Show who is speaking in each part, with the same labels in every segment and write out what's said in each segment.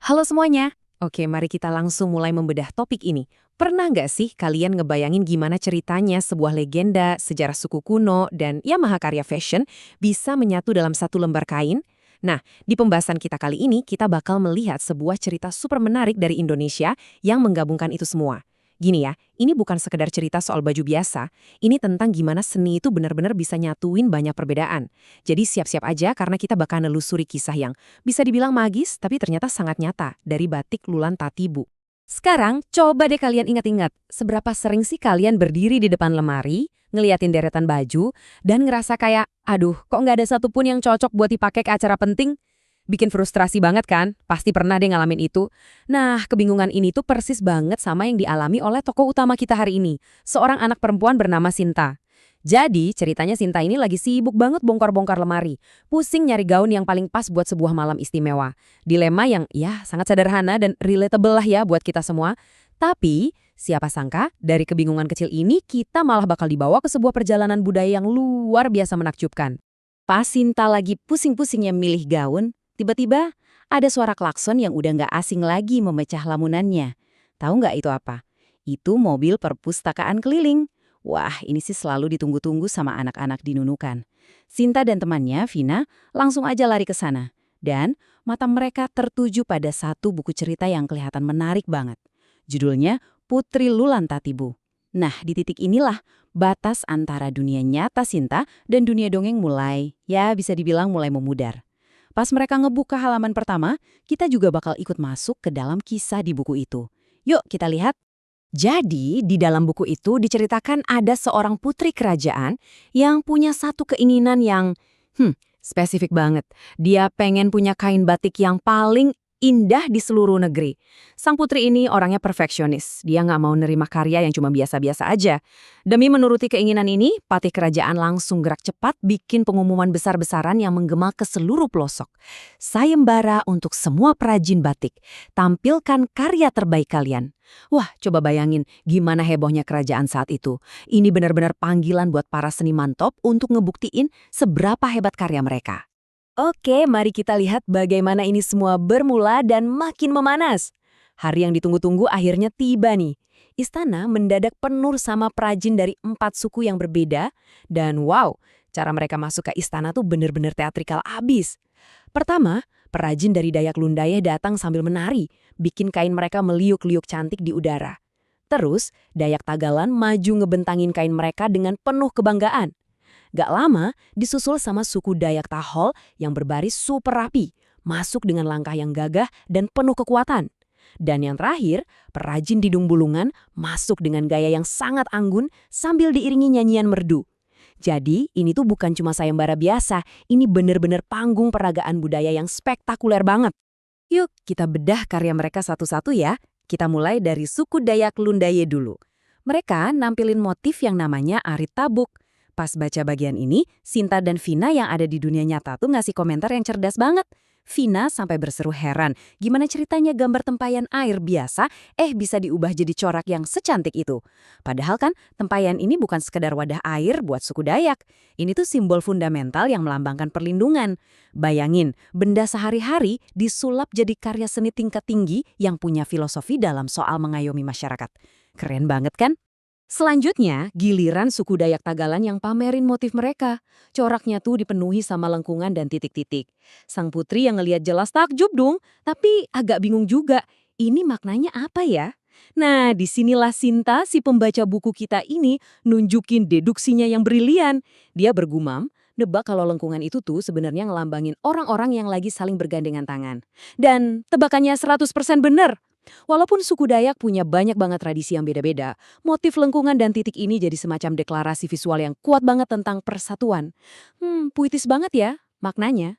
Speaker 1: Halo semuanya. Oke, mari kita langsung mulai membedah topik ini. Pernah nggak sih kalian ngebayangin gimana ceritanya sebuah legenda, sejarah suku kuno, dan ya mahakarya fashion bisa menyatu dalam satu lembar kain? Nah, di pembahasan kita kali ini, kita bakal melihat sebuah cerita super menarik dari Indonesia yang menggabungkan itu semua. Gini ya, ini bukan sekedar cerita soal baju biasa, ini tentang gimana seni itu benar-benar bisa nyatuin banyak perbedaan. Jadi siap-siap aja karena kita bakal nelusuri kisah yang bisa dibilang magis, tapi ternyata sangat nyata dari batik Lulan Tatibu. Sekarang, coba deh kalian ingat-ingat, seberapa sering sih kalian berdiri di depan lemari, ngeliatin deretan baju, dan ngerasa kayak, aduh, kok nggak ada satupun yang cocok buat dipakai ke acara penting? Bikin frustrasi banget kan? Pasti pernah deh ngalamin itu. Nah, kebingungan ini tuh persis banget sama yang dialami oleh tokoh utama kita hari ini, seorang anak perempuan bernama Sinta. Jadi, ceritanya Sinta ini lagi sibuk banget bongkar-bongkar lemari. Pusing nyari gaun yang paling pas buat sebuah malam istimewa. Dilema yang ya sangat sederhana dan relatable lah ya buat kita semua. Tapi, siapa sangka dari kebingungan kecil ini kita malah bakal dibawa ke sebuah perjalanan budaya yang luar biasa menakjubkan. Pas Sinta lagi pusing-pusingnya milih gaun, tiba-tiba ada suara klakson yang udah nggak asing lagi memecah lamunannya. Tahu nggak itu apa? Itu mobil perpustakaan keliling. Wah, ini sih selalu ditunggu-tunggu sama anak-anak di Nunukan. Sinta dan temannya, Vina, langsung aja lari ke sana. Dan mata mereka tertuju pada satu buku cerita yang kelihatan menarik banget. Judulnya Putri Lulan Tatibu. Nah, di titik inilah batas antara dunia nyata Sinta dan dunia dongeng bisa dibilang mulai memudar. Pas mereka ngebuka halaman pertama, kita juga bakal ikut masuk ke dalam kisah di buku itu. Yuk kita lihat. Jadi, di dalam buku itu diceritakan ada seorang putri kerajaan yang punya satu keinginan yang, spesifik banget. Dia pengen punya kain batik yang paling indah di seluruh negeri. Sang putri ini orangnya perfeksionis. Dia nggak mau nerima karya yang cuma biasa-biasa aja. Demi menuruti keinginan ini, patih kerajaan langsung gerak cepat bikin pengumuman besar-besaran yang menggema ke seluruh pelosok. Sayembara untuk semua perajin batik. Tampilkan karya terbaik kalian. Wah, coba bayangin gimana hebohnya kerajaan saat itu. Ini benar-benar panggilan buat para seniman top untuk ngebuktiin seberapa hebat karya mereka. Oke, mari kita lihat bagaimana ini semua bermula dan makin memanas. Hari yang ditunggu-tunggu akhirnya tiba nih. Istana mendadak penuh sama perajin dari 4 suku yang berbeda. Dan wow, cara mereka masuk ke istana tuh bener-bener teatrikal abis. Pertama, perajin dari Dayak Lundaya datang sambil menari, bikin kain mereka meliuk-liuk cantik di udara. Terus, Dayak Tagalan maju ngebentangin kain mereka dengan penuh kebanggaan. Gak lama, disusul sama suku Dayak Tahol yang berbaris super rapi, masuk dengan langkah yang gagah dan penuh kekuatan. Dan yang terakhir, perajin Didung Bulungan masuk dengan gaya yang sangat anggun sambil diiringi nyanyian merdu. Jadi, ini tuh bukan cuma sayembara biasa, ini bener-bener panggung peragaan budaya yang spektakuler banget. Yuk, kita bedah karya mereka satu-satu ya. Kita mulai dari suku Dayak Lundaye dulu. Mereka nampilin motif yang namanya arit tabuk. Pas baca bagian ini, Sinta dan Vina yang ada di dunia nyata tuh ngasih komentar yang cerdas banget. Vina sampai berseru heran, gimana ceritanya gambar tempayan air biasa bisa diubah jadi corak yang secantik itu. Padahal kan tempayan ini bukan sekedar wadah air buat suku Dayak. Ini tuh simbol fundamental yang melambangkan perlindungan. Bayangin, benda sehari-hari disulap jadi karya seni tingkat tinggi yang punya filosofi dalam soal mengayomi masyarakat. Keren banget kan? Selanjutnya, giliran suku Dayak Tagalan yang pamerin motif mereka. Coraknya tuh dipenuhi sama lengkungan dan titik-titik. Sang putri yang ngelihat jelas takjub dong, tapi agak bingung juga. Ini maknanya apa ya? Nah, disinilah Sinta, si pembaca buku kita ini, nunjukin deduksinya yang brilian. Dia bergumam, nebak kalau lengkungan itu tuh sebenarnya ngelambangin orang-orang yang lagi saling bergandengan tangan. Dan tebakannya 100% bener. Walaupun suku Dayak punya banyak banget tradisi yang beda-beda, motif lengkungan dan titik ini jadi semacam deklarasi visual yang kuat banget tentang persatuan. Puitis banget ya maknanya.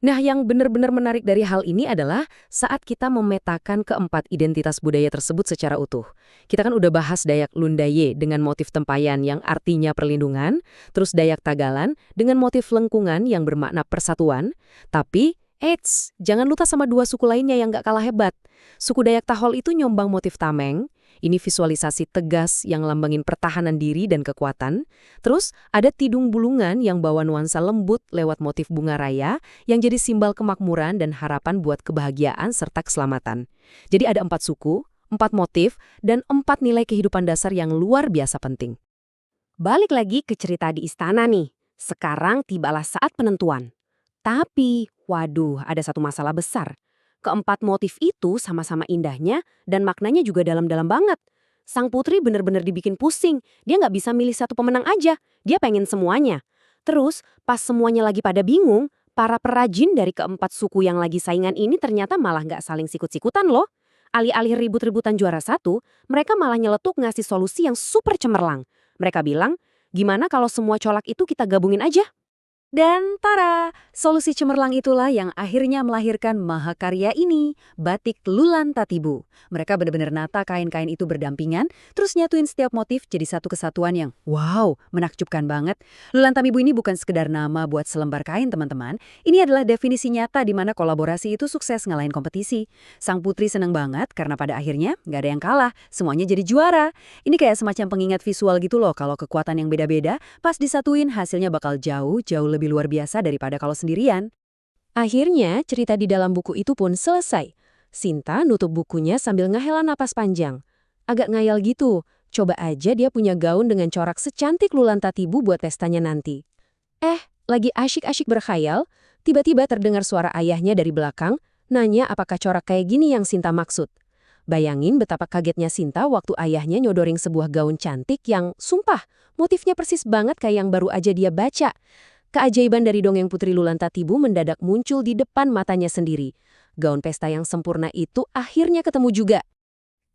Speaker 1: Nah, yang benar-benar menarik dari hal ini adalah saat kita memetakan keempat identitas budaya tersebut secara utuh. Kita kan udah bahas Dayak Lundaye dengan motif tempayan yang artinya perlindungan, terus Dayak Tagalan dengan motif lengkungan yang bermakna persatuan, tapi jangan lupa sama 2 suku lainnya yang gak kalah hebat. Suku Dayak Tahol itu nyombang motif tameng, Ini visualisasi tegas yang lambangin pertahanan diri dan kekuatan. Terus ada tidung bulungan yang bawa nuansa lembut lewat motif bunga raya yang jadi simbol kemakmuran dan harapan buat kebahagiaan serta keselamatan. Jadi ada 4 suku, 4 motif, dan 4 nilai kehidupan dasar yang luar biasa penting.
Speaker 2: Balik lagi ke cerita di istana nih. Sekarang tibalah saat penentuan. Tapi, waduh, ada satu masalah besar. Keempat motif itu sama-sama indahnya dan maknanya juga dalam-dalam banget. Sang putri bener-bener dibikin pusing. Dia nggak bisa milih satu pemenang aja. Dia pengen semuanya. Terus, pas semuanya lagi pada bingung, para perajin dari keempat suku yang lagi saingan ini ternyata malah nggak saling sikut-sikutan loh. Alih-alih ribut-ributan juara satu, mereka malah nyeletuk ngasih solusi yang super cemerlang. Mereka bilang, gimana kalau semua colak itu kita gabungin aja?
Speaker 3: Dan tara, solusi cemerlang itulah yang akhirnya melahirkan mahakarya ini, batik Lulan Tatibu. Mereka benar-benar nata kain-kain itu berdampingan, terus nyatuin setiap motif jadi satu kesatuan yang, wow, menakjubkan banget. Lulan Tatibu ini bukan sekedar nama buat selembar kain, teman-teman. Ini adalah definisi nyata di mana kolaborasi itu sukses ngalahin kompetisi. Sang putri seneng banget karena pada akhirnya nggak ada yang kalah, semuanya jadi juara. Ini kayak semacam pengingat visual gitu loh, kalau kekuatan yang beda-beda, pas disatuin hasilnya bakal jauh lebih luar biasa daripada kalau sendirian.
Speaker 1: Akhirnya, cerita di dalam buku itu pun selesai. Sinta nutup bukunya sambil ngehela napas panjang. Agak ngayal gitu, coba aja dia punya gaun dengan corak secantik Lulan Tatibu buat pestanya nanti. Lagi asyik-asyik berkhayal, tiba-tiba terdengar suara ayahnya dari belakang, nanya apakah corak kayak gini yang Sinta maksud. Bayangin betapa kagetnya Sinta waktu ayahnya nyodorin sebuah gaun cantik yang, sumpah, motifnya persis banget kayak yang baru aja dia baca. Keajaiban dari dongeng Putri Lulan Tatibu mendadak muncul di depan matanya sendiri. Gaun pesta yang sempurna itu akhirnya ketemu juga.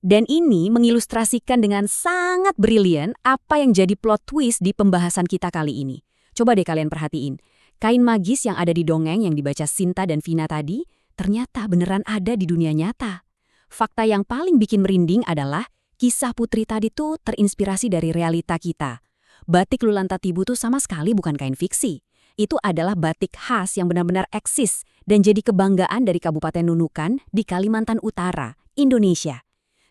Speaker 3: Dan ini mengilustrasikan dengan sangat brilian apa yang jadi plot twist di pembahasan kita kali ini. Coba deh kalian perhatiin. Kain magis yang ada di dongeng yang dibaca Sinta dan Vina tadi, ternyata beneran ada di dunia nyata. Fakta yang paling bikin merinding adalah kisah putri tadi tuh terinspirasi dari realita kita. Batik Lulan Tatibu tuh sama sekali bukan kain fiksi. Itu adalah batik khas yang benar-benar eksis dan jadi kebanggaan dari Kabupaten Nunukan di Kalimantan Utara, Indonesia.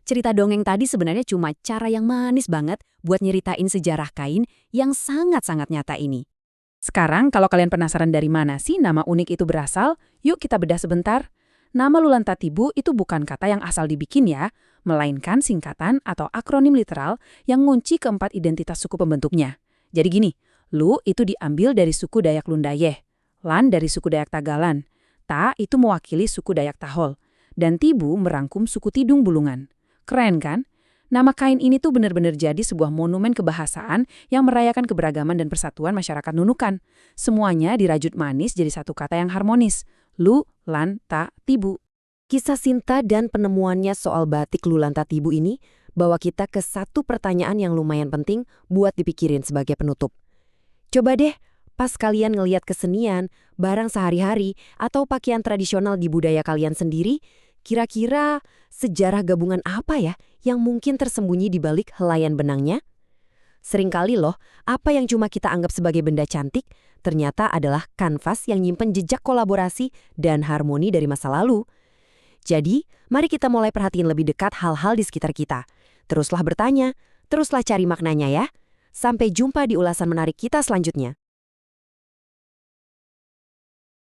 Speaker 3: Cerita dongeng tadi sebenarnya cuma cara yang manis banget buat nyeritain sejarah kain yang sangat-sangat nyata ini. Sekarang kalau kalian penasaran dari mana sih nama unik itu berasal, yuk kita bedah sebentar. Nama Lulan Tatibu itu bukan kata yang asal dibikin ya, melainkan singkatan atau akronim literal yang ngunci keempat identitas suku pembentuknya. Jadi gini, Lu itu diambil dari suku Dayak Lundayeh, Lan dari suku Dayak Tagalan, Ta itu mewakili suku Dayak Tahol, dan Tibu merangkum suku Tidung Bulungan. Keren kan? Nama kain ini tuh benar-benar jadi sebuah monumen kebahasaan yang merayakan keberagaman dan persatuan masyarakat Nunukan. Semuanya dirajut manis jadi satu kata yang harmonis. Lu, Lan, Ta, Tibu.
Speaker 2: Kisah Sinta dan penemuannya soal batik Lulan Tatibu ini bawa kita ke satu pertanyaan yang lumayan penting buat dipikirin sebagai penutup. Coba deh, pas kalian ngeliat kesenian, barang sehari-hari, atau pakaian tradisional di budaya kalian sendiri, kira-kira sejarah gabungan apa ya yang mungkin tersembunyi di balik helaian benangnya? Seringkali loh, apa yang cuma kita anggap sebagai benda cantik, ternyata adalah kanvas yang nyimpen jejak kolaborasi dan harmoni dari masa lalu. Jadi, mari kita mulai perhatiin lebih dekat hal-hal di sekitar kita. Teruslah bertanya, teruslah cari maknanya ya. Sampai jumpa di ulasan menarik kita selanjutnya.